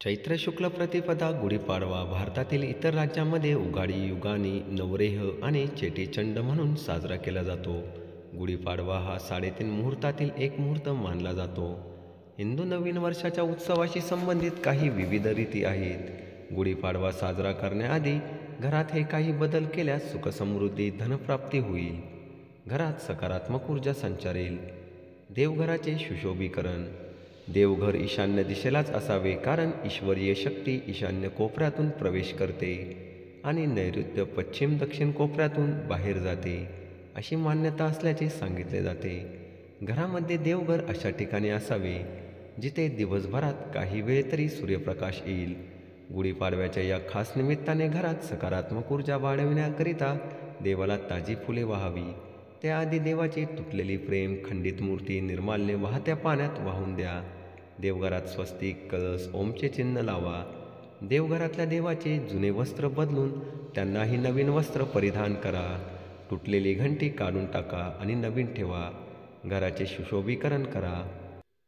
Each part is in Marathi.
चैत्र शुक्ल प्रतिपदा गुढीपाडवा भारतातील इतर राज्यांमध्ये उगाडी, युगानी, नवरेह आणि चेटीचंड म्हणून साजरा केला जातो. गुढीपाडवा हा 3.5 मुहूर्तातील एक मुहूर्त मानला जातो. हिंदू नवीन वर्षाच्या उत्सवाशी संबंधित काही विविध रीती आहेत. गुढीपाडवा साजरा करण्याआधी घरात हे काही बदल केल्यास सुखसमृद्धी, धनप्राप्ती होईल. घरात सकारात्मक ऊर्जा संचारेल. देवघराचे सुशोभीकरण. देवघर ईशान्य दिशेलाच असावे, कारण ईश्वरीय शक्ती ईशान्य कोपऱ्यातून प्रवेश करते आणि नैऋत्य, पश्चिम, दक्षिण कोपऱ्यातून बाहेर जाते, अशी मान्यता असल्याचे सांगितले जाते. घरामध्ये देवघर अशा ठिकाणी असावे जिथे दिवसभरात काही वेळ तरी सूर्यप्रकाश येईल. गुढीपाडव्याच्या या खास निमित्ताने घरात सकारात्मक ऊर्जा वाढविण्याकरिता देवाला ताजी फुले वाहावी. त्याआधी देवाची तुटलेली फ्रेम, खंडित मूर्ती, निर्माल्य वाहत्या पाण्यात वाहून द्या. देवघरात स्वस्तिक, कळस, ओमचे चिन्ह लावा. देवघरातल्या देवाचे जुने वस्त्र बदलून त्यांनाही नवीन वस्त्र परिधान करा. तुटलेली घंटी काढून टाका आणि नवीन ठेवा. घराचे सुशोभीकरण करा.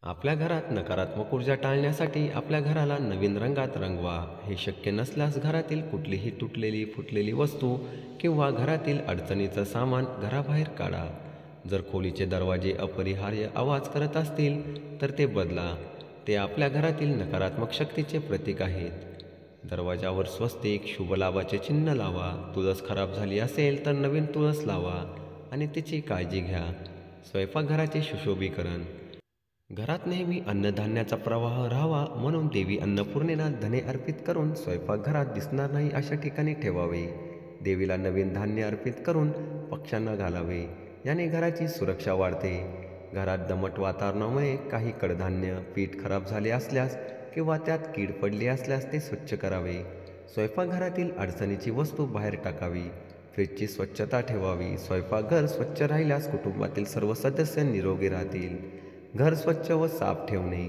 आपल्या घरात नकारात्मक ऊर्जा टाळण्यासाठी आपल्या घराला नवीन रंगात रंगवा. हे शक्य नसल्यास घरातील कुठलीही तुटलेली, फुटलेली वस्तू किंवा घरातील अडचणीचं सामान घराबाहेर काढा. जर खोलीचे दरवाजे अपरिहार्य आवाज करत असतील तर ते बदला. ते आपल्या घरातील नकारात्मक शक्तीचे प्रतीक आहेत. दरवाजावर स्वस्तिक, शुभलाभाचे चिन्ह लावा. तुळस खराब झाली असेल तर नवीन तुळस लावा आणि तिची काळजी घ्या. स्वयंपाकघराचे सुशोभीकरण. घरात नेहमी अन्नधान्याचा प्रवाह राहावा म्हणून देवी अन्नपूर्णेला धने अर्पित करून स्वयंपाकघरात दिसणार नाही अशा ठिकाणी ठेवावे. देवीला नवीन धान्य अर्पित करून पक्ष्यांना घालावे. याने घराची सुरक्षा वाढते. घरात दमट वातावरणामुळे काही कडधान्य, पीठ खराब झाले असल्यास किंवा त्यात कीड पडली असल्यास ते स्वच्छ करावे. स्वयंपाकघरातील अडचणीची वस्तू बाहेर टाकावी. फ्रीजची स्वच्छता ठेवावी. स्वयंपाकघर स्वच्छ राहिल्यास कुटुंबातील सर्व सदस्य निरोगी राहतील. घर स्वच्छ व साफ ठेवणे.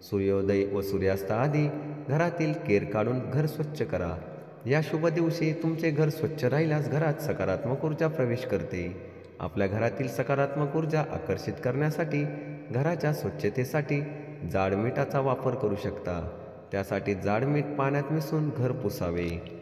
सूर्योदय व सूर्यास्ताआधी घरातील केर काढून घर स्वच्छ करा. या शुभ दिवशी तुमचे घर स्वच्छ राहिल्यास घरात सकारात्मक ऊर्जा प्रवेश करते. आपल्या घरातील सकारात्मक ऊर्जा आकर्षित करण्यासाठी घराच्या स्वच्छतेसाठी जाड मिठाचा वापर करू शकता. त्यासाठी जाड मीठ पाण्यात मिसळून घर पुसावे.